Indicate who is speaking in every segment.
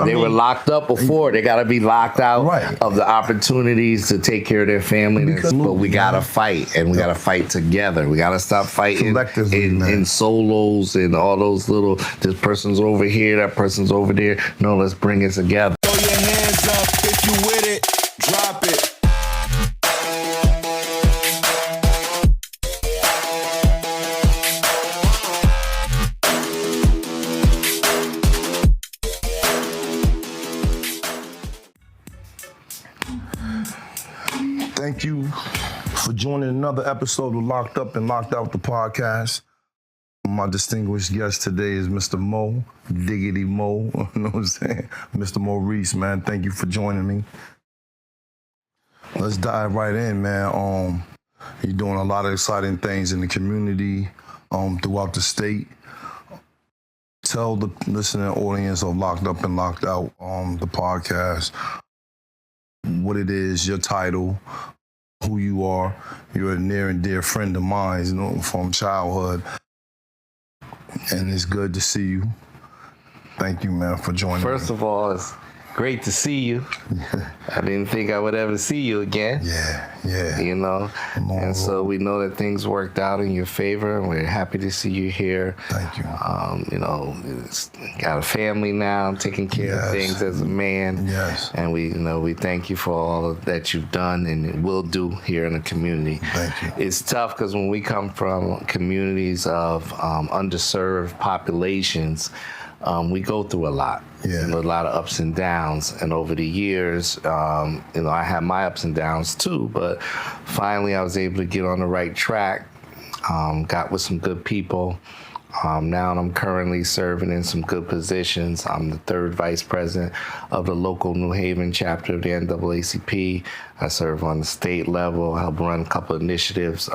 Speaker 1: They were locked up before. They got to be locked out of the opportunities to take care of their family. But we got to fight, and we got to fight together. We got to stop fighting in solos and all those little, this person's over here, that person's over there. No, let's bring it together.
Speaker 2: Throw your hands up if you with it. Drop it.
Speaker 3: Thank you for joining another episode of Locked Up and Locked Out, the podcast. My distinguished guest today is Mr. Mo, Diggity Mo, you know what I'm saying? Mr. Maurice, man, thank you for joining me. Let's dive right in, man. You're doing a lot of exciting things in the community, throughout the state. Tell the listening audience of Locked Up and Locked Out, the podcast, what it is, your title, who you are. You're a near and dear friend of mine, you know, from childhood. And it's good to see you. Thank you, man, for joining me.
Speaker 1: First of all, it's great to see you. I didn't think I would ever see you again.
Speaker 3: Yeah.
Speaker 1: You know? And so we know that things worked out in your favor, and we're happy to see you here.
Speaker 3: Thank you.
Speaker 1: You know, got a family now, taking care of things as a man.
Speaker 3: Yes.
Speaker 1: And we thank you for all that you've done and will do here in the community.
Speaker 3: Thank you.
Speaker 1: It's tough because when we come from communities of underserved populations, we go through a lot, a lot of ups and downs. And over the years, I had my ups and downs too, but finally I was able to get on the right track, got with some good people. Now I'm currently serving in some good positions. I'm the third vice president of the local New Haven chapter of the NAACP. I serve on the state level, help run a couple of initiatives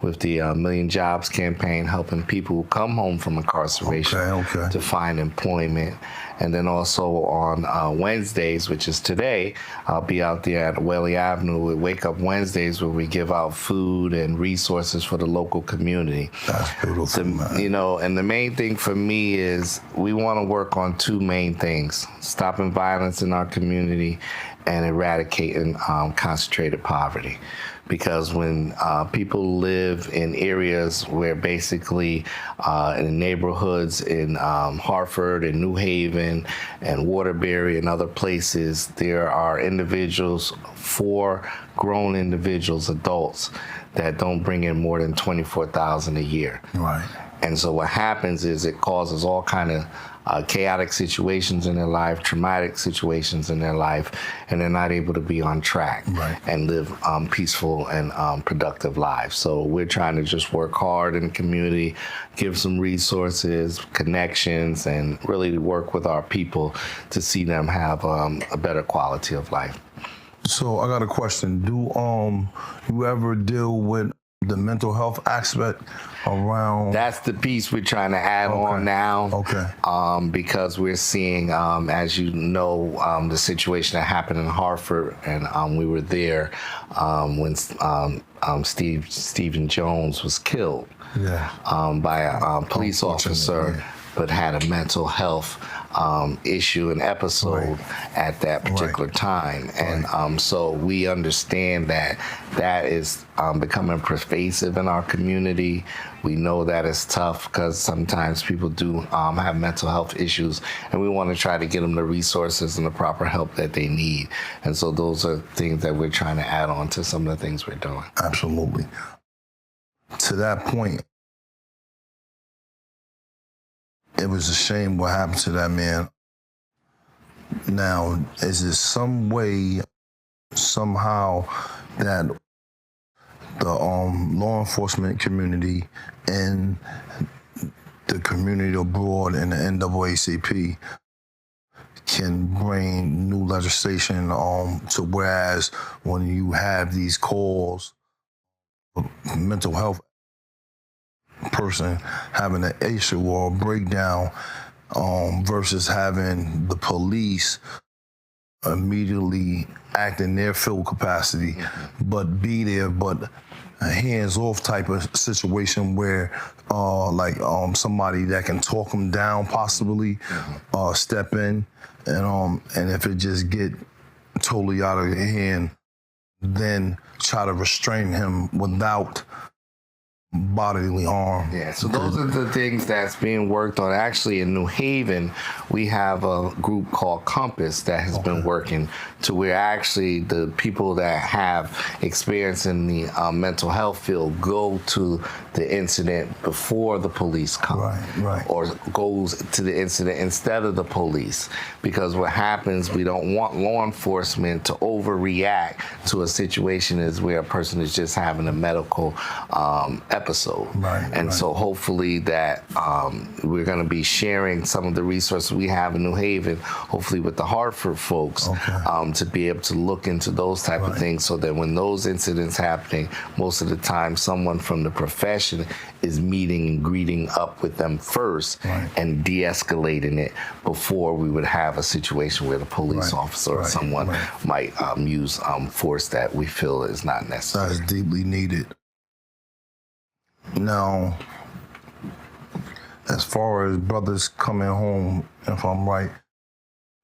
Speaker 1: with the Million Jobs campaign, helping people who come home from incarceration to find employment. And then also on Wednesdays, which is today, I'll be out there at Whaley Avenue with Wake Up Wednesdays, where we give out food and resources for the local community.
Speaker 3: That's beautiful, man.
Speaker 1: You know, and the main thing for me is we want to work on two main things: stopping violence in our community and eradicating concentrated poverty. Because when people live in areas where basically in neighborhoods in Hartford and New Haven and Waterbury and other places, there are individuals, 4 grown individuals, adults, that don't bring in more than $24,000 a year.
Speaker 3: Right.
Speaker 1: And so what happens is it causes all kind of chaotic situations in their life, traumatic situations in their life, and they're not able to be on track and live peaceful and productive lives. So we're trying to just work hard in the community, give some resources, connections, and really work with our people to see them have a better quality of life.
Speaker 3: So I got a question. Do you ever deal with the mental health aspect around?
Speaker 1: That's the piece we're trying to add on now. Because we're seeing, as you know, the situation that happened in Hartford, and we were there when Stephen Jones was killed by a police officer, but had a mental health issue and episode at that particular time. And so we understand that is becoming pervasive in our community. We know that it's tough because sometimes people do have mental health issues, and we want to try to get them the resources and the proper help that they need. And so those are things that we're trying to add on to some of the things we're doing.
Speaker 3: Absolutely. To that point, it was a shame what happened to that man. Now, is there some way, somehow, that the law enforcement community and the community abroad and the NAACP can bring new legislation to whereas when you have these calls, mental health person having an issue or a breakdown versus having the police immediately act in their full capacity, but be there, but a hands-off type of situation where somebody that can talk them down possibly step in and if it just get totally out of hand, then try to restrain him without bodily harm.
Speaker 1: Yeah, so those are the things that's being worked on. Actually, in New Haven, we have a group called Compass that has been working to where actually the people that have experience in the mental health field go to the incident before the police come, or goes to the incident instead of the police. Because what happens, we don't want law enforcement to overreact to a situation is where a person is just having a medical episode. So hopefully that we're going to be sharing some of the resources we have in New Haven, hopefully with the Hartford folks, to be able to look into those type of things, so that when those incidents happening, most of the time someone from the profession is meeting and greeting up with them first and de-escalating it before we would have a situation where the police officer or someone might use force that we feel is not necessary.
Speaker 3: That's deeply needed. Now, as far as brothers coming home, if I'm right,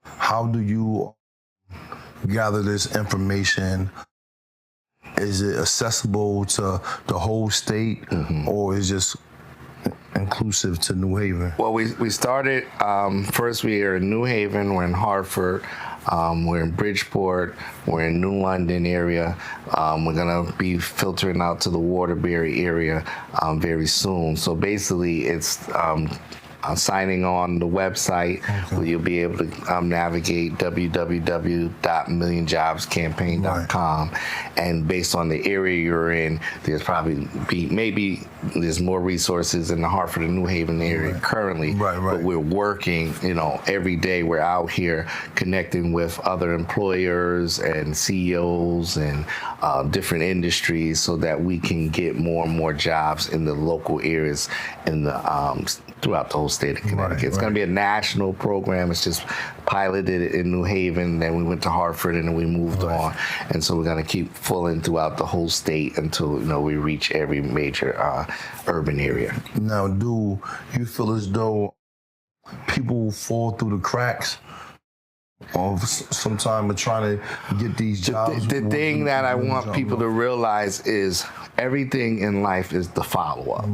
Speaker 3: how do you gather this information? Is it accessible to the whole state, or is it just inclusive to New Haven?
Speaker 1: Well, we started, first we are in New Haven, we're in Hartford, we're in Bridgeport, we're in New London area. We're gonna be filtering out to the Waterbury area very soon. So basically it's signing on the website where you'll be able to navigate www.millionjobscampaign.com, and based on the area you're in, there's probably maybe there's more resources in the Hartford and New Haven area currently, but we're working, every day we're out here connecting with other employers and CEOs and different industries so that we can get more and more jobs in the local areas in the throughout the whole state of Connecticut. It's going to be a national program. It's just piloted in New Haven, then we went to Hartford, and then we moved on. And so we're going to keep fulling throughout the whole state until we reach every major urban area.
Speaker 3: Now, do you feel as though people fall through the cracks of sometime of trying to get these jobs?
Speaker 1: The thing that I want people to realize is everything in life is the follow-up.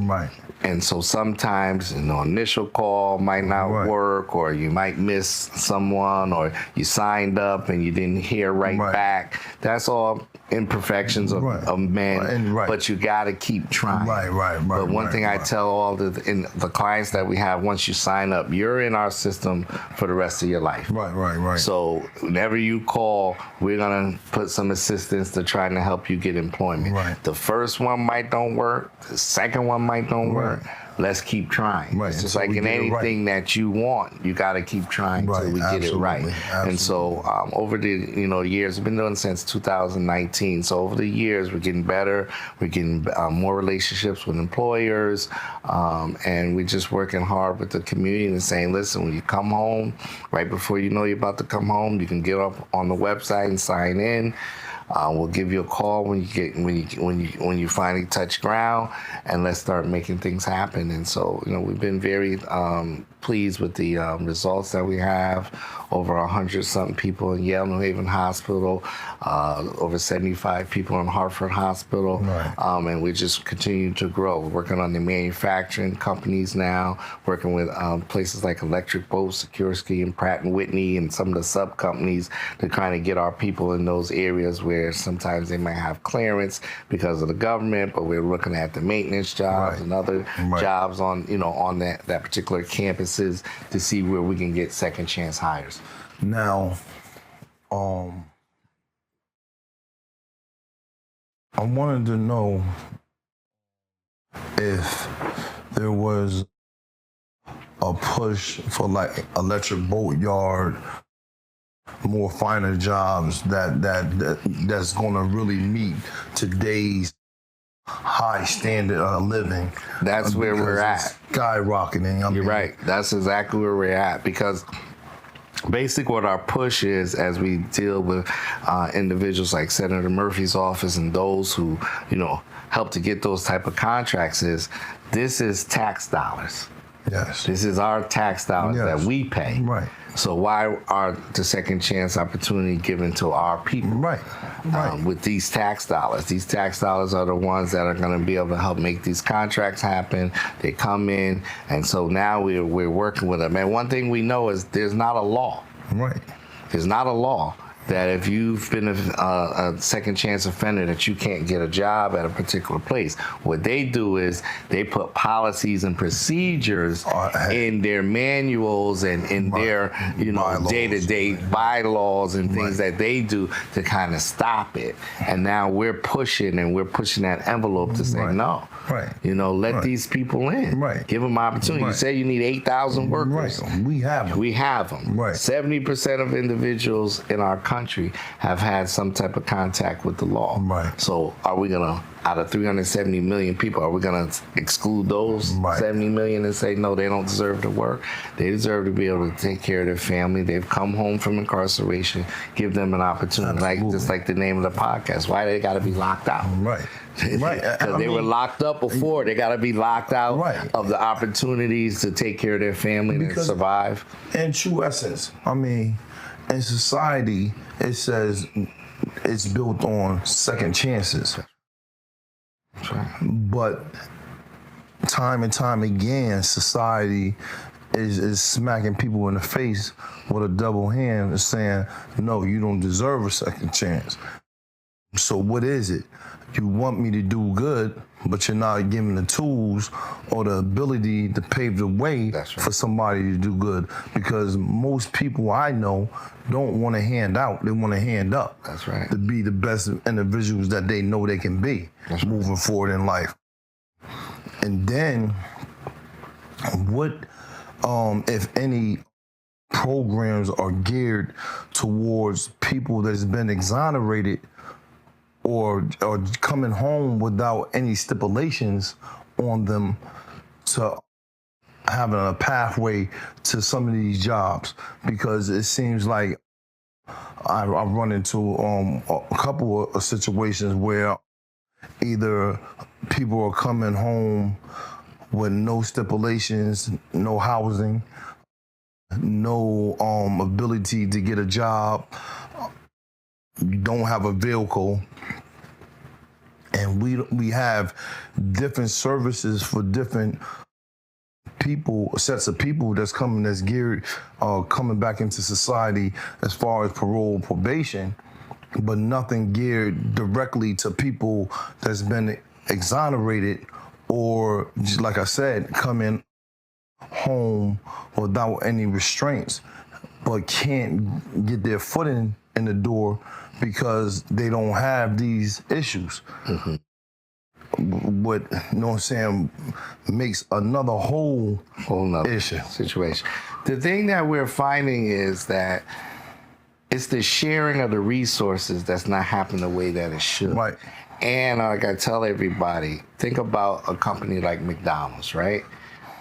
Speaker 1: And so sometimes initial call might not work, or you might miss someone, or you signed up and you didn't hear back. That's all imperfections of men, but you got to keep trying. But one thing I tell all the clients that we have, once you sign up, you're in our system for the rest of your life. So whenever you call, we're going to put some assistance to trying to help you get employment. The first one might don't work. The second one might don't work. Let's keep trying. It's just like in anything that you want, you got to keep trying till we get it right. And so over the years, we've been doing it since 2019. So over the years, we're getting better. We're getting more relationships with employers, and we're just working hard with the community and saying, listen, when you come home, right before you know you're about to come home, you can get up on the website and sign in. We'll give you a call when you finally touch ground, and let's start making things happen. And so, we've been very pleased with the results that we have. Over 100-something people in Yale New Haven Hospital, over 75 people in Hartford Hospital, and we just continue to grow. We're working on the manufacturing companies now, working with places like Electric Boat, Sikorsky, and Pratt & Whitney, and some of the sub-companies to kind of get our people in those areas where sometimes they might have clearance because of the government, but we're looking at the maintenance jobs and other jobs on on that particular campuses to see where we can get second chance hires.
Speaker 3: Now, I wanted to know if there was a push for like electric boat yard, more finer jobs that's going to really meet today's high standard of living.
Speaker 1: That's where we're at.
Speaker 3: Skyrocketing.
Speaker 1: You're right. That's exactly where we're at, because basically what our push is, as we deal with individuals like Senator Murphy's office and those who help to get those type of contracts, is this is tax dollars.
Speaker 3: Yes.
Speaker 1: This is our tax dollars that we pay.
Speaker 3: Right.
Speaker 1: So why are the second chance opportunity given to our people?
Speaker 3: Right.
Speaker 1: With these tax dollars. These tax dollars are the ones that are going to be able to help make these contracts happen. They come in, and so now we're working with them. And one thing we know is there's not a law.
Speaker 3: Right.
Speaker 1: There's not a law that if you've been a second chance offender that you can't get a job at a particular place. What they do is they put policies and procedures in their manuals and in their day-to-day bylaws and things that they do to kind of stop it. And now we're pushing that envelope to say no.
Speaker 3: Right.
Speaker 1: Let these people in.
Speaker 3: Right.
Speaker 1: Give them opportunity. You say you need 8,000 workers.
Speaker 3: Right. We have them.
Speaker 1: We have them.
Speaker 3: Right.
Speaker 1: 70% of individuals in our country have had some type of contact with the law.
Speaker 3: Right.
Speaker 1: So are we gonna, out of 370 million people, are we gonna exclude those 70 million and say no, they don't deserve to work? They deserve to be able to take care of their family. They've come home from incarceration. Give them an opportunity, just like the name of the podcast. Why they got to be locked out?
Speaker 3: Right. Right.
Speaker 1: Because they were locked up before. They got to be locked out of the opportunities to take care of their family and survive.
Speaker 3: In true essence, in society, it says it's built on second chances.
Speaker 1: That's right.
Speaker 3: But time and time again, society is smacking people in the face with a double hand and saying, no, you don't deserve a second chance. So what is it? You want me to do good, but you're not giving the tools or the ability to pave the way for somebody to do good. Because most people I know don't want to hand out, they want to hand up.
Speaker 1: That's right.
Speaker 3: To be the best individuals that they know they can be moving forward in life. And then what, if any, programs are geared towards people that's been exonerated or coming home without any stipulations on them to having a pathway to some of these jobs? Because it seems like I've run into a couple of situations where either people are coming home with no stipulations, no housing, no ability to get a job, don't have a vehicle, and we have different services for different people, sets of people that's geared, coming back into society as far as parole, probation, but nothing geared directly to people that's been exonerated or, just like I said, coming home without any restraints, but can't get their foot in the door because they don't have these issues. Mm-hmm. What, you know what I'm saying, makes another whole nother issue.
Speaker 1: Situation. The thing that we're finding is that it's the sharing of the resources that's not happening the way that it should.
Speaker 3: Right.
Speaker 1: And like I tell everybody, think about a company like McDonald's, right?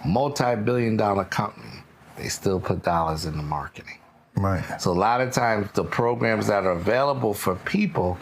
Speaker 1: Multi-billion-dollar company, they still put dollars into marketing.
Speaker 3: Right.
Speaker 1: So a lot of times the programs that are available for people,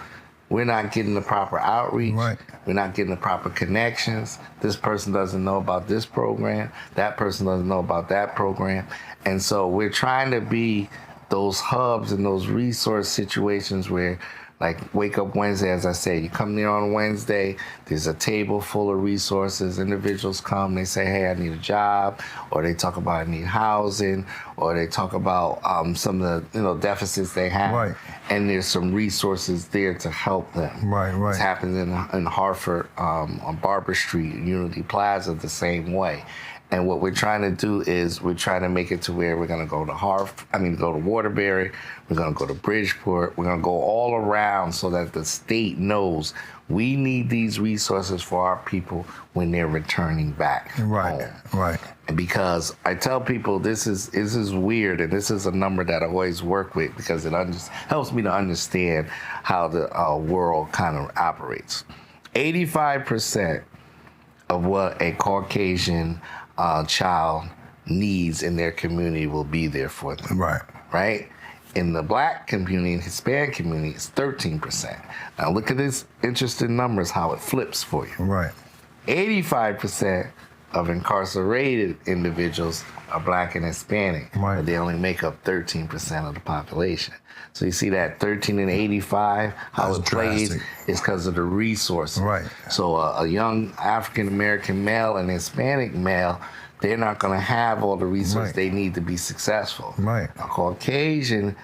Speaker 1: we're not getting the proper outreach.
Speaker 3: Right.
Speaker 1: We're not getting the proper connections. This person doesn't know about this program. That person doesn't know about that program. And so we're trying to be those hubs and those resource situations where, like Wake Up Wednesday, as I say, you come there on Wednesday, there's a table full of resources. Individuals come, they say, hey, I need a job, or they talk about I need housing, or they talk about some of the deficits they have.
Speaker 3: Right.
Speaker 1: And there's some resources there to help them.
Speaker 3: Right.
Speaker 1: It happens in Hartford on Barber Street, Unity Plaza, the same way. And what we're trying to do is we're trying to make it to where we're going to go to go to Waterbury, we're going to go to Bridgeport, we're going to go all around so that the state knows we need these resources for our people when they're returning back home.
Speaker 3: Right.
Speaker 1: And because I tell people this is weird, and this is a number that I always work with because it helps me to understand how the world kind of operates. 85% of what a Caucasian child needs in their community will be there for them. Right? In the Black community and Hispanic community, it's 13%. Now look at this interesting numbers, how it flips for you. 85% of incarcerated individuals are Black and Hispanic,
Speaker 3: Right.
Speaker 1: but they only make up 13% of the population. So you see that 13 and 85, how
Speaker 3: That's
Speaker 1: it plays
Speaker 3: drastic.
Speaker 1: is because of the resources.
Speaker 3: Right.
Speaker 1: So a young African-American male and Hispanic male, they're not going to have all the resources
Speaker 3: Right.
Speaker 1: they need to be successful.
Speaker 3: Right.
Speaker 1: A Caucasian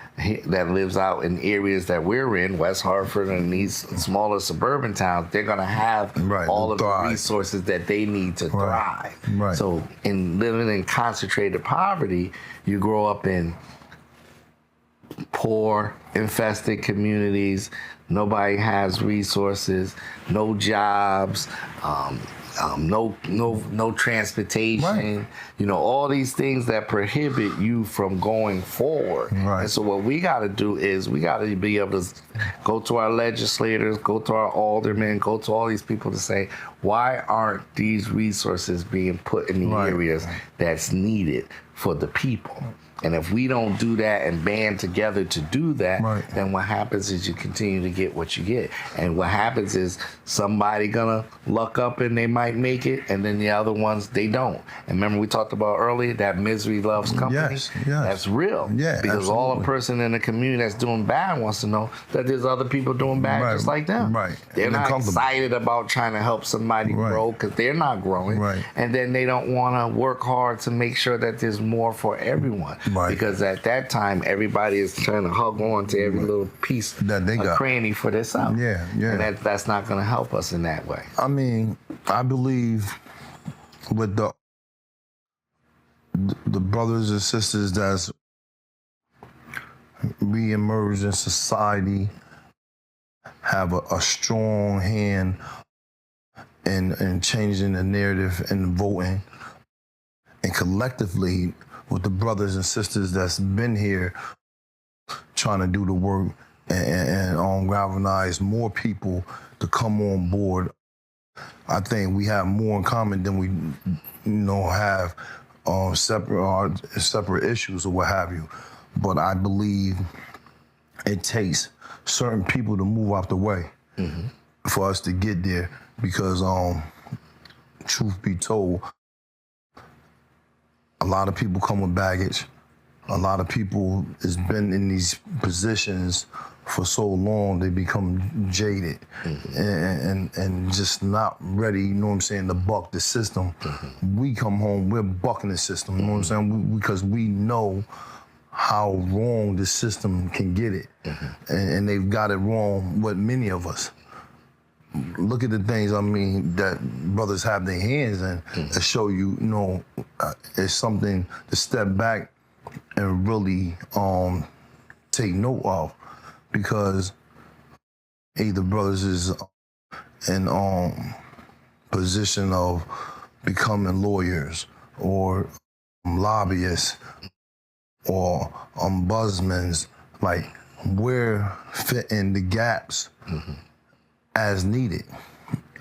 Speaker 1: that lives out in areas that we're in, West Hartford and these smaller suburban towns, they're going to have
Speaker 3: Right,
Speaker 1: all
Speaker 3: to
Speaker 1: of the
Speaker 3: thrive.
Speaker 1: resources that they need to thrive.
Speaker 3: Right.
Speaker 1: So in living in concentrated poverty, you grow up in poor, infested communities. Nobody has resources, no jobs, no transportation.
Speaker 3: Right.
Speaker 1: You know, all these things that prohibit you from going forward.
Speaker 3: Right.
Speaker 1: And so what we got to do is we got to be able to go to our legislators, go to our aldermen, go to all these people to say, why aren't these resources being put in the
Speaker 3: Right.
Speaker 1: areas that's needed for the people? And if we don't do that and band together to do that,
Speaker 3: Right.
Speaker 1: then what happens is you continue to get what you get. And what happens is somebody gonna luck up and they might make it, and then the other ones, they don't. And remember we talked about earlier that misery loves company?
Speaker 3: Yes, yes.
Speaker 1: That's real.
Speaker 3: Yeah,
Speaker 1: because all a
Speaker 3: absolutely.
Speaker 1: person in the community that's doing bad wants to know that there's other people doing bad
Speaker 3: Right,
Speaker 1: just like them.
Speaker 3: right.
Speaker 1: They're
Speaker 3: And they're
Speaker 1: not
Speaker 3: comfortable.
Speaker 1: excited about trying to help somebody
Speaker 3: Right.
Speaker 1: grow because they're not growing.
Speaker 3: Right.
Speaker 1: And then they don't want to work hard to make sure that there's more for everyone.
Speaker 3: Right.
Speaker 1: Because at that time, everybody is trying to hug on to every little piece,
Speaker 3: That they
Speaker 1: a
Speaker 3: got.
Speaker 1: cranny for themselves.
Speaker 3: Yeah, yeah.
Speaker 1: And that's not going to help us in that way.
Speaker 3: I mean, I believe with the brothers and sisters that's re-emerged in society have a strong hand in changing the narrative and voting. And collectively, with the brothers and sisters that's been here trying to do the work and galvanize more people to come on board, I think we have more in common than we, have separate issues or what have you. But I believe it takes certain people to move out the way for us to get there. Because, truth be told, a lot of people come with baggage. A lot of people has been in these positions for so long they become jaded and just not ready, to buck the system. We come home, we're bucking the system, because we know how wrong the system can get it. And they've got it wrong with many of us. Look at the things, that brothers have their hands in to show you, it's something to step back and really take note of, because either brothers is in position of becoming lawyers or lobbyists or ombudsmen. Like, we're fitting the gaps as needed.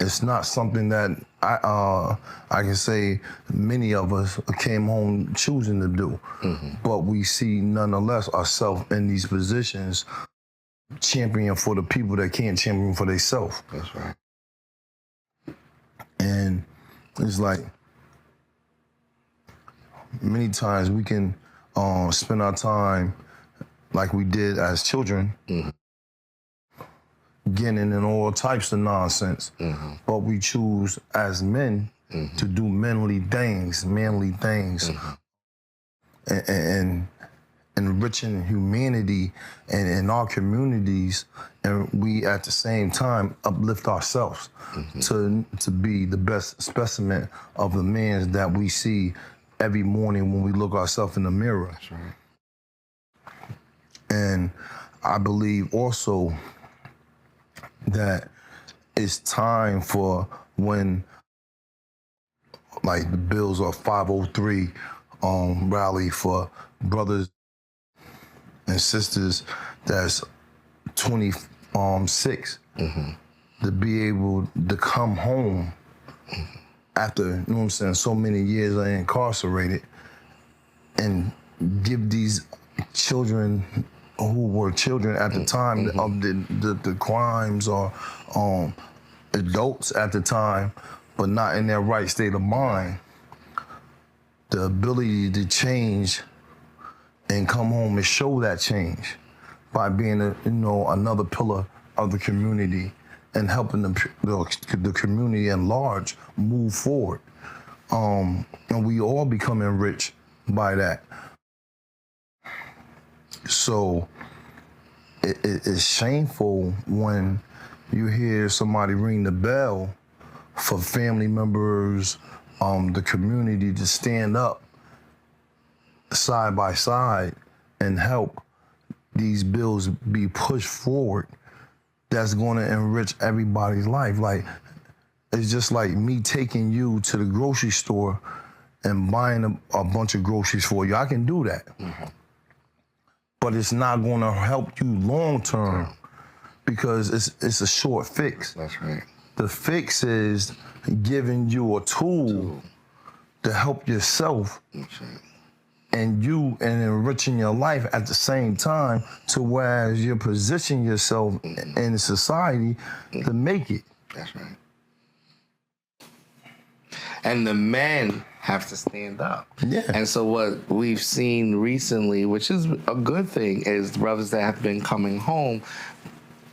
Speaker 3: It's not something that I can say many of us came home choosing to do. But we see nonetheless ourselves in these positions championing for the people that can't champion for themselves.
Speaker 1: That's right.
Speaker 3: And it's like many times we can spend our time like we did as children, getting in all types of nonsense. But we choose as men to do manly things, and enriching humanity and in our communities, and we at the same time uplift ourselves to be the best specimen of the man that we see every morning when we look ourselves in the mirror.
Speaker 1: That's right.
Speaker 3: And I believe also that it's time for when, like, the bills are 503 rally for brothers and sisters that's 26 to be able to come home after, so many years are incarcerated, and give these children who were children at the time of the crimes, or adults at the time, but not in their right state of mind, the ability to change and come home and show that change by being another pillar of the community and helping the community at large move forward. And we all become enriched by that. So it's shameful when you hear somebody ring the bell for family members, the community to stand up side by side and help these bills be pushed forward. That's going to enrich everybody's life. Like, it's just like me taking you to the grocery store and buying a bunch of groceries for you. I can do that. Mm-hmm. But it's not going to help you long term because it's a short fix.
Speaker 1: That's right.
Speaker 3: The fix is giving you a tool to help yourself. That's right. And enriching your life at the same time, to whereas you position yourself in society to make it.
Speaker 1: That's right. And the men have to stand up.
Speaker 3: Yeah.
Speaker 1: And so what we've seen recently, which is a good thing, is brothers that have been coming home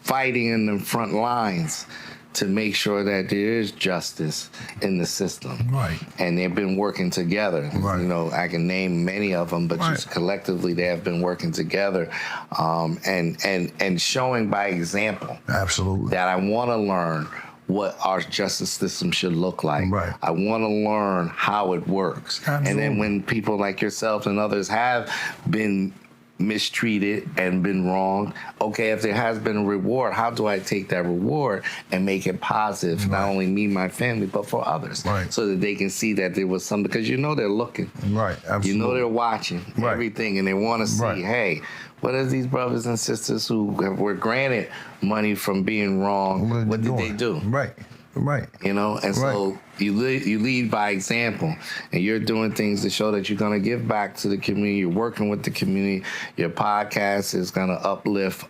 Speaker 1: fighting in the front lines to make sure that there is justice in the system.
Speaker 3: Right.
Speaker 1: And they've been working together.
Speaker 3: Right.
Speaker 1: You know, I can name many of them, but
Speaker 3: right.
Speaker 1: just collectively they have been working together and showing by example.
Speaker 3: Absolutely.
Speaker 1: That I want to learn what our justice system should look like.
Speaker 3: Right.
Speaker 1: I want to learn how it works.
Speaker 3: Absolutely.
Speaker 1: And then when people like yourself and others have been mistreated and been wronged, okay, if there has been a reward, how do I take that reward and make it positive,
Speaker 3: right.
Speaker 1: not only me, my family, but for others,
Speaker 3: right.
Speaker 1: so that they can see that there was something, because you know they're looking.
Speaker 3: Right, absolutely.
Speaker 1: You know they're watching
Speaker 3: right.
Speaker 1: everything, and they want to see,
Speaker 3: right.
Speaker 1: hey, what are these brothers and sisters who were granted money from being wrong, what did they do?
Speaker 3: Right, right.
Speaker 1: You know, and
Speaker 3: right.
Speaker 1: so you lead by example, and you're doing things to show that you're going to give back to the community. You're working with the community. Your podcast is going to uplift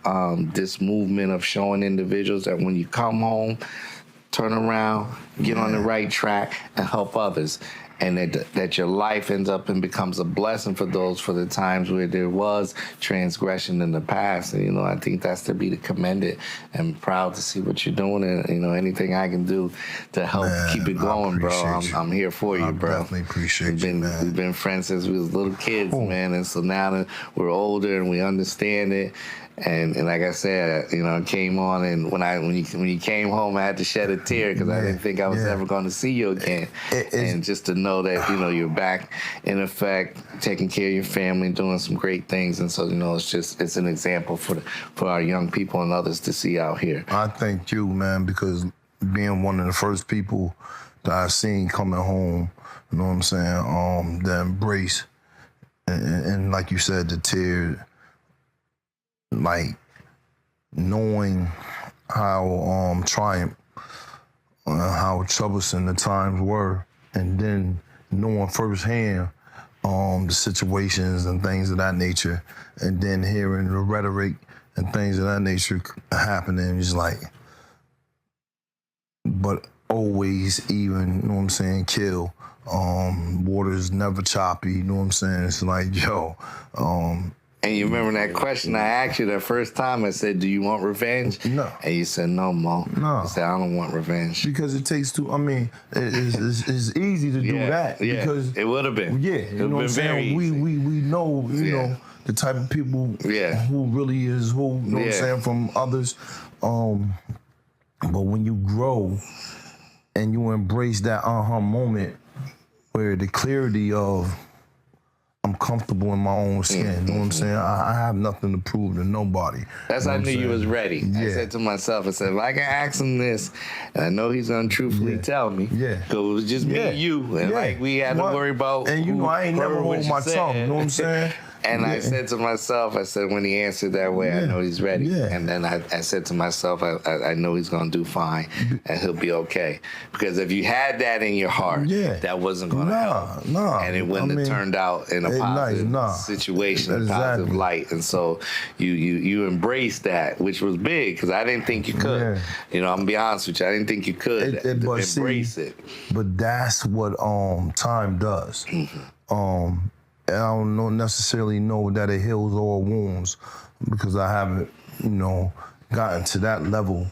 Speaker 1: this movement of showing individuals that when you come home, turn around, get on the right track, and help others. And that your life ends up and becomes a blessing for those for the times where there was transgression in the past. And, you know, I think that's to be commended, and proud to see what you're doing. And, you know, anything I can do to help keep it going, bro, I'm here for you, bro.
Speaker 3: I definitely appreciate you, man.
Speaker 1: We've been friends since we was little kids, man. And so now that we're older and we understand it, and like I said, you know, I came on, and when you came home, I had to shed a tear because I didn't think I was ever going to see you again. And just to know that, you know, you're back in effect, taking care of your family, doing some great things, and so, you know, it's an example for our young people and others to see out here.
Speaker 3: I thank you, man, because being one of the first people that I seen coming home, you know what I'm saying, the embrace, and like you said, the tear. Like knowing how triumph, how troublesome the times were, and then knowing firsthand the situations and things of that nature, and then hearing the rhetoric and things of that nature happening, just like, but always even, you know what I'm saying, kill. Water's never choppy, you know what I'm saying? It's like, yo,
Speaker 1: and you remember that question I asked you that first time? I said, do you want revenge?
Speaker 3: No.
Speaker 1: And you said, no, Mo.
Speaker 3: No.
Speaker 1: I said, I don't want revenge.
Speaker 3: Because it takes two, I mean, it's easy to do that.
Speaker 1: Yeah,
Speaker 3: because
Speaker 1: it would have been.
Speaker 3: Yeah, you know what I'm saying? We know, you know, the type of people who really is who, you know what I'm saying, from others. But when you grow and you embrace that moment where the clarity of, I'm comfortable in my own skin. You know what I'm saying? I have nothing to prove to nobody.
Speaker 1: That's how I knew you was ready. Yeah. I said to myself, I said, if I can ask him this, and I know he's gonna truthfully tell me, because it was just me and you, and like we had to worry about.
Speaker 3: And you know, I ain't never hold my tongue. You know what I'm saying?
Speaker 1: And I said to myself, I said, when he answered that way, I know he's ready. And then I said to myself, I know he's going to do fine and he'll be okay. Because if you had that in your heart, that wasn't going to help. And it wouldn't have turned out in a positive situation, a positive light. And so you embraced that, which was big, because I didn't think you could. You know, I'm going to be honest with you. I didn't think you could embrace it.
Speaker 3: But that's what time does. And I don't necessarily know that it heals all wounds because I haven't, gotten to that level.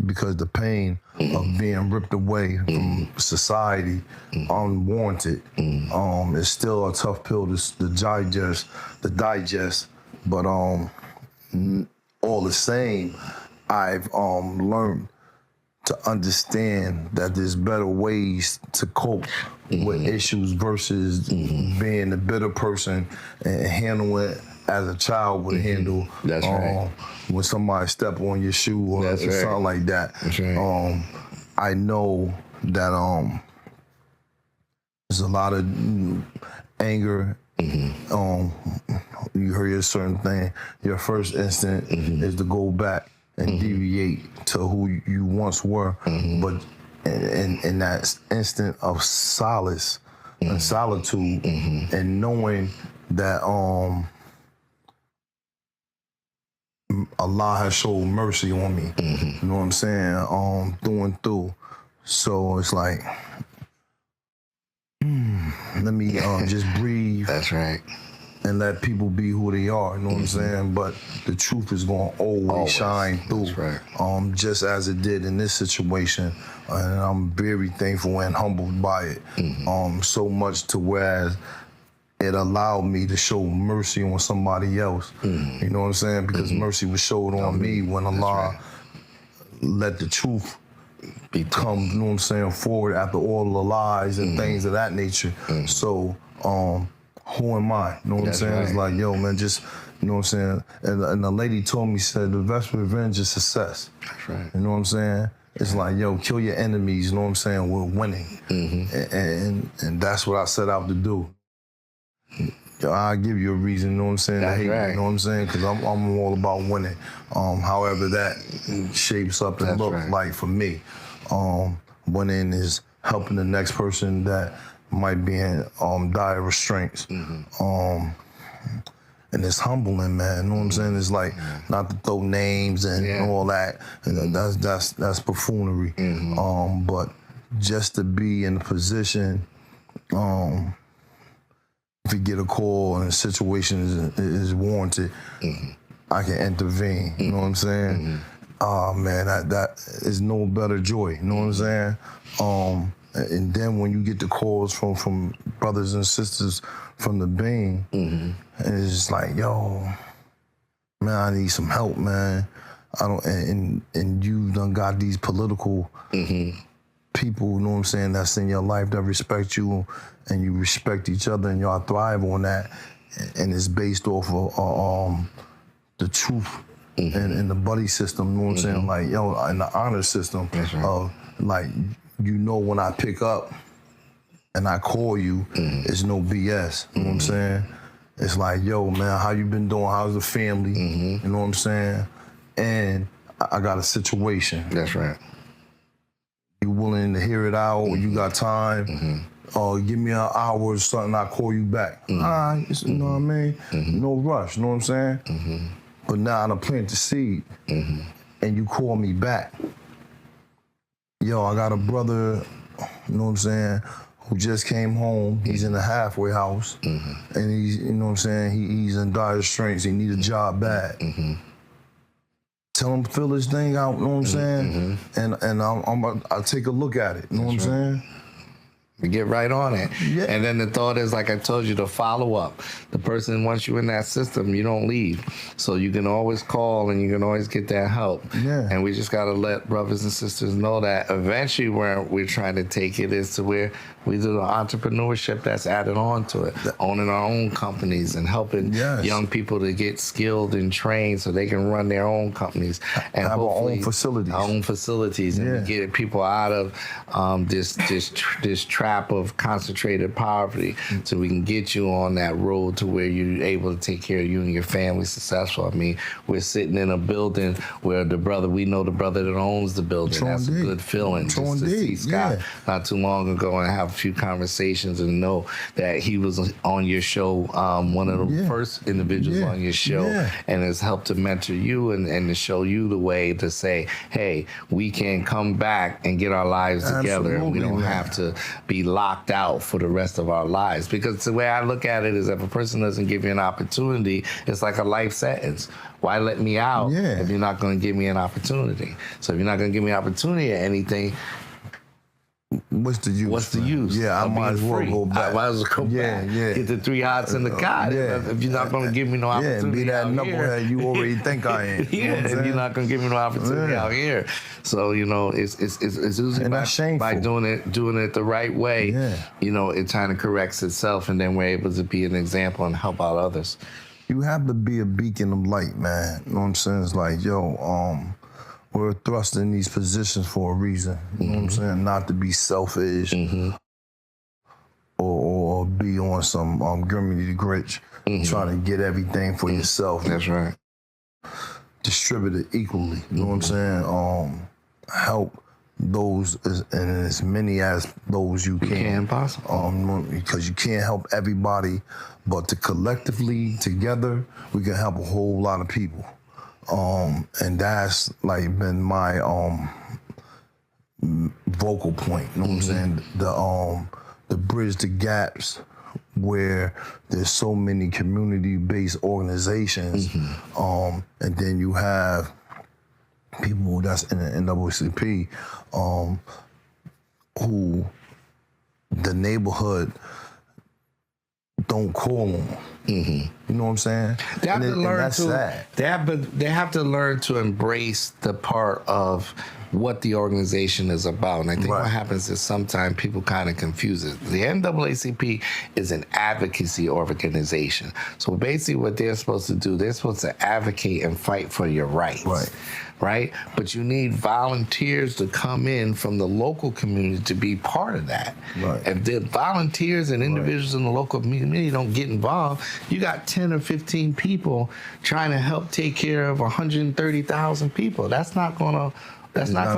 Speaker 3: Because the pain of being ripped away from society, unwarranted, is still a tough pill to digest. But all the same, I've learned to understand that there's better ways to cope with issues versus being a bitter person and handle it as a child would handle.
Speaker 1: That's right.
Speaker 3: When somebody step on your shoe or something like that.
Speaker 1: That's right.
Speaker 3: I know that there's a lot of anger. You hear a certain thing. Your first instinct is to go back and deviate to who you once were, but in that instant of solace and solitude, and knowing that Allah has showed mercy on me. You know what I'm saying? Through and through. So it's like, let me just breathe.
Speaker 1: That's right.
Speaker 3: And let people be who they are, you know what I'm saying? But the truth is gonna always shine through.
Speaker 1: That's right.
Speaker 3: Just as it did in this situation. And I'm very thankful and humbled by it. So much to whereas it allowed me to show mercy on somebody else. You know what I'm saying? Because mercy was showed on me when Allah let the truth come, you know what I'm saying, forward after all the lies and things of that nature. So, who am I? You know what I'm saying? It's like, yo, man, just, you know what I'm saying? And the lady told me, said, the best revenge is success.
Speaker 1: That's right.
Speaker 3: You know what I'm saying? It's like, yo, kill your enemies, you know what I'm saying? We're winning. And that's what I set out to do. Yo, I'll give you a reason, you know what I'm saying, to hate me, you know what I'm saying? Because I'm all about winning. However that shapes up and looks like for me. Winning is helping the next person that might be in dire restraints. And it's humbling, man. You know what I'm saying? It's like not to throw names and all that. And that's buffoonery. But just to be in a position, if you get a call and a situation is warranted, I can intervene. You know what I'm saying? Oh man, that is no better joy. You know what I'm saying? And then when you get the calls from brothers and sisters from the Bean, and it's just like, yo, man, I need some help, man. I don't, and you done got these political people, you know what I'm saying, that's in your life that respect you, and you respect each other, and y'all thrive on that, and it's based off of the truth and the buddy system, you know what I'm saying, like, yo, and the honor system of, like, you know when I pick up and I call you, it's no BS, you know what I'm saying? It's like, yo, man, how you been doing? How's the family? You know what I'm saying? And I got a situation.
Speaker 1: That's right.
Speaker 3: You willing to hear it out? You got time? Give me an hour or something, I'll call you back. All right, you know what I mean? No rush, you know what I'm saying? But now I plant the seed, and you call me back. Yo, I got a brother, you know what I'm saying, who just came home. He's in the halfway house, and he's, you know what I'm saying, he's in dire straits. He need a job bad. Tell him to fill this thing out, you know what I'm saying, and I'll take a look at it, you know what I'm saying.
Speaker 1: We get right on it. And then the thought is, like I told you, to follow up. The person, once you're in that system, you don't leave. So you can always call and you can always get that help. And we just got to let brothers and sisters know that eventually where we're trying to take it is to where we do the entrepreneurship that's added on to it. Owning our own companies and helping young people to get skilled and trained so they can run their own companies. And
Speaker 3: have our own facilities.
Speaker 1: Our own facilities. And we get people out of this trap of concentrated poverty, so we can get you on that road to where you're able to take care of you and your family successful. I mean, we're sitting in a building where we know the brother that owns the building. That's a good feeling. Just to see Scott not too long ago and have a few conversations and know that he was on your show, one of the first individuals on your show, and has helped to mentor you and to show you the way to say, hey, we can come back and get our lives together. We don't have to be be locked out for the rest of our lives. Because the way I look at it is, if a person doesn't give you an opportunity, it's like a life sentence. Why let me out if you're not going to give me an opportunity? So if you're not going to give me an opportunity at anything,
Speaker 3: what's the use?
Speaker 1: What's the use?
Speaker 3: Yeah, I might as well go back.
Speaker 1: I might as well go back. Get the 3 hots in the cot. If you're not going to give me no opportunity,
Speaker 3: and be that knucklehead you already think I am.
Speaker 1: You know if you're not going to give me no opportunity out here. So it's usually by doing it the right way. It kind of corrects itself, and then we're able to be an example and help out others.
Speaker 3: You have to be a beacon of light, man. You know what I'm saying? It's like, we're thrust in these positions for a reason. You know what I'm saying? Not to be selfish or be on some Grimmy the Grinch, trying to get everything for yourself.
Speaker 1: That's right.
Speaker 3: Distribute it equally. You know what I'm saying? Help those and as many as those you can.
Speaker 1: Possible.
Speaker 3: Because you can't help everybody, but collectively together we can help a whole lot of people. And that's like been my vocal point. You know what I'm saying? The bridge the gaps where there's so many community-based organizations, and then you have people that's in the NAACP who the neighborhood don't call on. You know what I'm saying?
Speaker 1: They have to learn they have to learn to embrace the part of what the organization is about. And I think what happens is sometimes people kind of confuse it. The NAACP is an advocacy organization. So basically what they're supposed to do, they're supposed to advocate and fight for your rights. Right? But you need volunteers to come in from the local community to be part of that. If the volunteers and individuals in the local community don't get involved, you got 10 or 15 people trying to help take care of 130,000 people. That's not going to work. It's not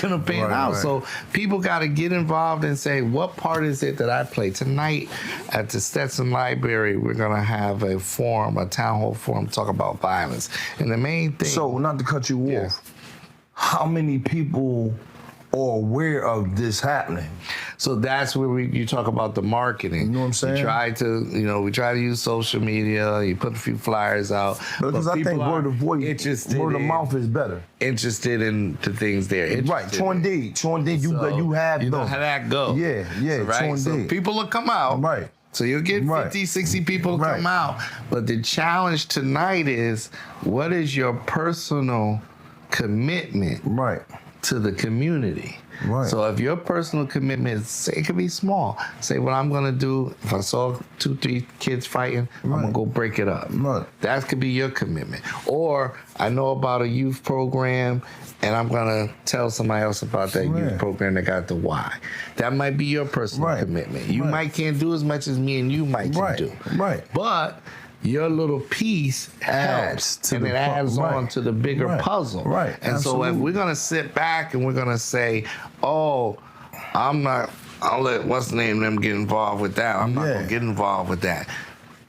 Speaker 1: going to pan out. So people got to get involved and say, what part is it that I play? Tonight at the Stetson Library, we're going to have a town hall forum, talk about violence. And the main thing...
Speaker 3: So, not to cut you off, how many people are aware of this happening?
Speaker 1: So that's where you talk about the marketing.
Speaker 3: You know what I'm saying?
Speaker 1: We try to use social media. You put a few flyers out.
Speaker 3: Because I think word of mouth is better.
Speaker 1: Interested in the things there.
Speaker 3: Right, Chonde, you have
Speaker 1: you know how that goes. So people will come out.
Speaker 3: Right.
Speaker 1: So you'll get 50, 60 people to come out. But the challenge tonight is, what is your personal commitment to the community? So if your personal commitment is, say, it could be small. Say, what I'm going to do, if I saw 2, 3 kids fighting, I'm going to go break it up. That could be your commitment. Or I know about a youth program, and I'm going to tell somebody else about that youth program that got the why. That might be your personal commitment. You might can't do as much as me and you might do. But your little piece adds to and it adds on to the bigger puzzle. And so if we're going to sit back and we're going to say, I'll let what's the name them get involved with that. I'm not going to get involved with that.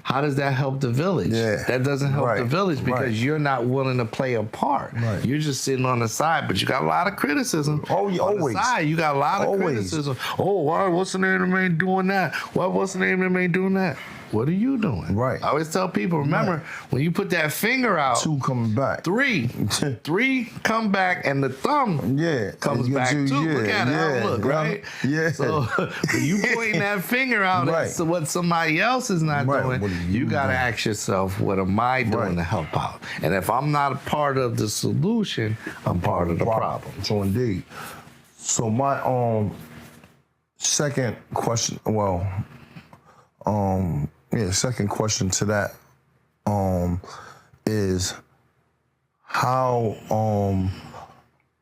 Speaker 1: How does that help the village? That doesn't help the village because you're not willing to play a part. You're just sitting on the side, but you got a lot of criticism. On the side, you got a lot of criticism. Why? What's the name that ain't doing that? What's the name that ain't doing that? What are you doing? I always tell people, remember, when you put that finger out,
Speaker 3: 2 coming back.
Speaker 1: 3 come back, and the thumb comes back too. Look at it, look, right? So when you pointing that finger out at what somebody else is not doing, you got to ask yourself, what am I doing to help out? And if I'm not a part of the solution, I'm part of the problem.
Speaker 3: So indeed. So my second question, second question to that is how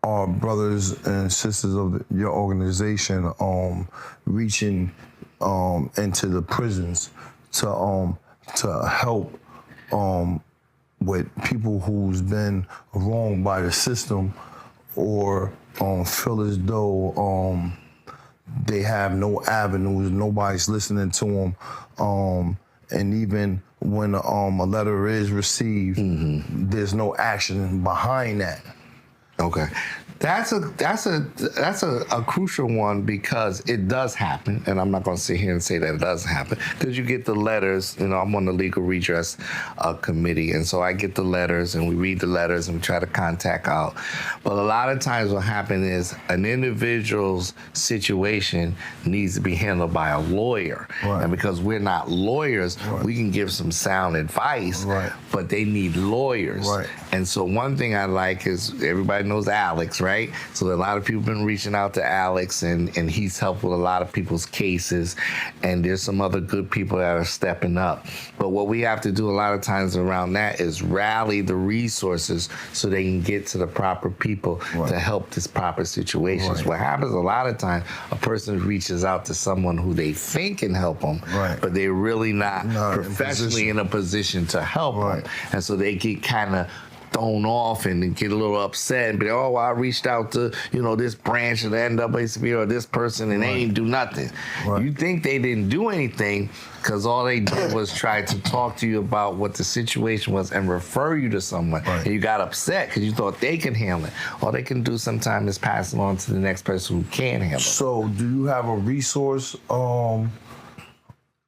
Speaker 3: are brothers and sisters of your organization reaching into the prisons to help with people who's been wronged by the system or feel as though they have no avenues, nobody's listening to them, and even when a letter is received, there's no action behind that.
Speaker 1: Okay. That's a crucial one because it does happen, and I'm not going to sit here and say that it doesn't happen because you get the letters. You know, I'm on the legal redress committee, and so I get the letters, and we read the letters, and we try to contact out. But a lot of times, what happens is an individual's situation needs to be handled by a lawyer, and because we're not lawyers, we can give some sound advice, but they need lawyers. And so one thing I like is everybody knows Alex, right? So a lot of people have been reaching out to Alex, and he's helped with a lot of people's cases, and there's some other good people that are stepping up. But what we have to do a lot of times around that is rally the resources so they can get to the proper people to help this proper situations. What happens a lot of times, a person reaches out to someone who they think can help them, but they're really not professionally in a position to help them. And so they get kind of thrown off and get a little upset and be, oh, well, I reached out to, this branch of the NAACP or this person and they ain't do nothing. You think they didn't do anything because all they did was try to talk to you about what the situation was and refer you to someone. And you got upset because you thought they can handle it. All they can do sometimes is pass it on to the next person who can handle it.
Speaker 3: So do you have a resource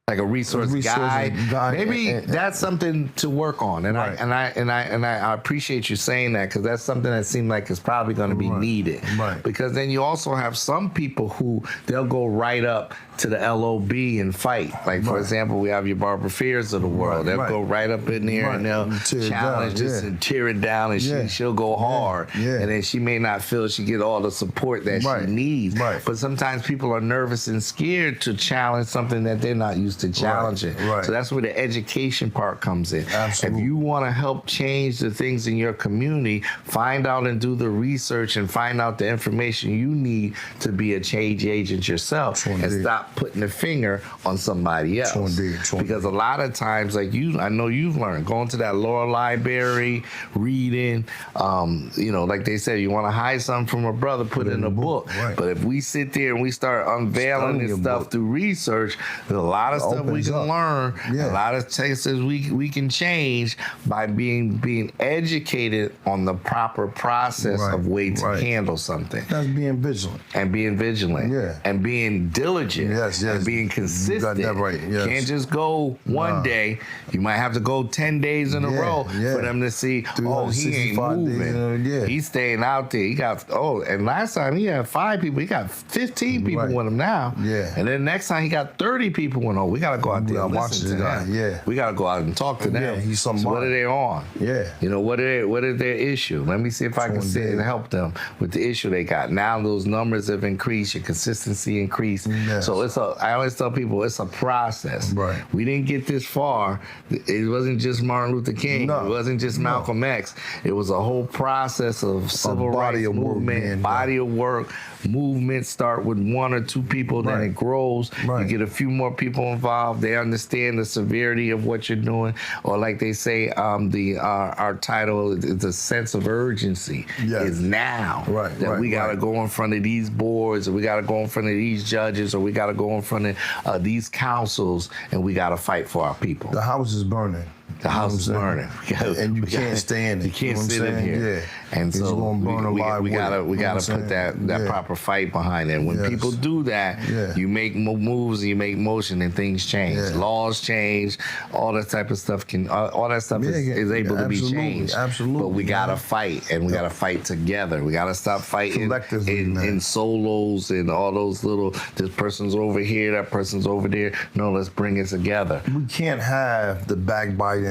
Speaker 1: like a resource guide. Maybe that's something to work on, and I appreciate you saying that because that's something that seemed like it's probably going to be needed. Because then you also have some people who they'll go right up to the LOB and fight. Like for example, we have your Barbara Fears of the world. They'll go right up in there and they'll challenge this and tear it down, and she'll go hard, and then she may not feel she get all the support that she needs. But sometimes people are nervous and scared to challenge something that they're not used to challenging. So that's where the education part comes in. If you want to help change the things in your community, find out and do the research and find out the information you need to be a change agent yourself and stop putting the finger on somebody else. Because a lot of times, like I know you've learned, going to that law library, reading, like they said, you want to hide something from a brother, put it in a book. But if we sit there and we start unveiling this stuff through research, there's a lot of stuff we can learn, a lot of cases we can change by being educated on the proper process of way to handle something.
Speaker 3: That's being vigilant.
Speaker 1: And being vigilant. And being diligent. And being consistent.
Speaker 3: You got that right.
Speaker 1: Can't just go one day. You might have to go 10 days in a row for them to see, oh, he ain't moving. He's staying out there. He got, and last time he had 5 people. He got 15 people with him now. And then next time he got 30 people with him. We got to go out there and listen to them. We got to go out and talk to them. So what are they on? What is their issue? Let me see if I can sit and help them with the issue they got. Now those numbers have increased. Your consistency increased. So I always tell people it's a process. We didn't get this far. It wasn't just Martin Luther King. It wasn't just Malcolm X. It was a whole process of civil rights movement, body of work. Movements start with 1 or 2 people, then it grows. You get a few more people involved. They understand the severity of what you're doing, or like they say, our title, the sense of urgency is now. That we got to go in front of these boards, or we got to go in front of these judges, or we got to go in front of these councils, and we got to fight for our people.
Speaker 3: The house is burning.
Speaker 1: The house is burning,
Speaker 3: and you can't stay in it.
Speaker 1: You can't sit in here, and so we gotta put that proper fight behind it. When people do that, you make moves, and you make motion, and things change. Laws change, all that type of stuff all that stuff is able to be changed. But we gotta fight, and we gotta fight together. We gotta stop fighting in solos and all those little. This person's over here, that person's over there. No, let's bring it together.
Speaker 3: We can't have the backbiting.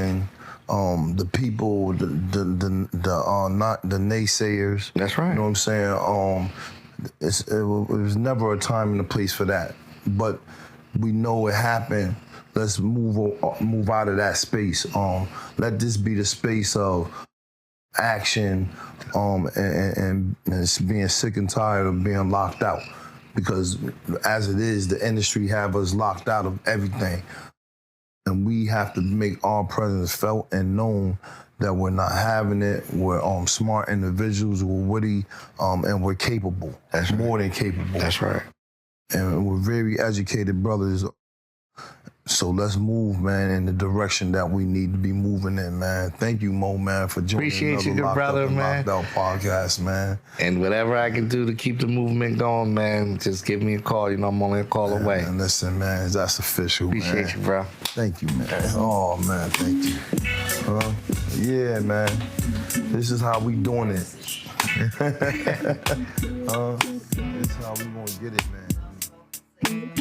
Speaker 3: The people, not the naysayers.
Speaker 1: That's right.
Speaker 3: You know what I'm saying? It was never a time and a place for that. But we know it happened. Let's move out of that space. Let this be the space of action, and being sick and tired of being locked out. Because as it is, the industry have us locked out of everything. And we have to make our presence felt and known that we're not having it. We're smart individuals, we're witty, and we're capable. That's more than capable.
Speaker 1: That's right.
Speaker 3: And we're very educated brothers. So let's move, man, in the direction that we need to be moving in, man. Thank you, Mo, man, for joining
Speaker 1: Appreciate you,
Speaker 3: another
Speaker 1: good
Speaker 3: Locked
Speaker 1: brother,
Speaker 3: Up and
Speaker 1: man.
Speaker 3: Locked Out podcast, man.
Speaker 1: And whatever I can do to keep the movement going, man, just give me a call. You know, I'm only a call away.
Speaker 3: And listen, man, that's official,
Speaker 1: Appreciate
Speaker 3: man.
Speaker 1: you, bro.
Speaker 3: Thank you, man. Oh, man, thank you. Yeah, man. This is how we doing it. This is how we gonna get it, man.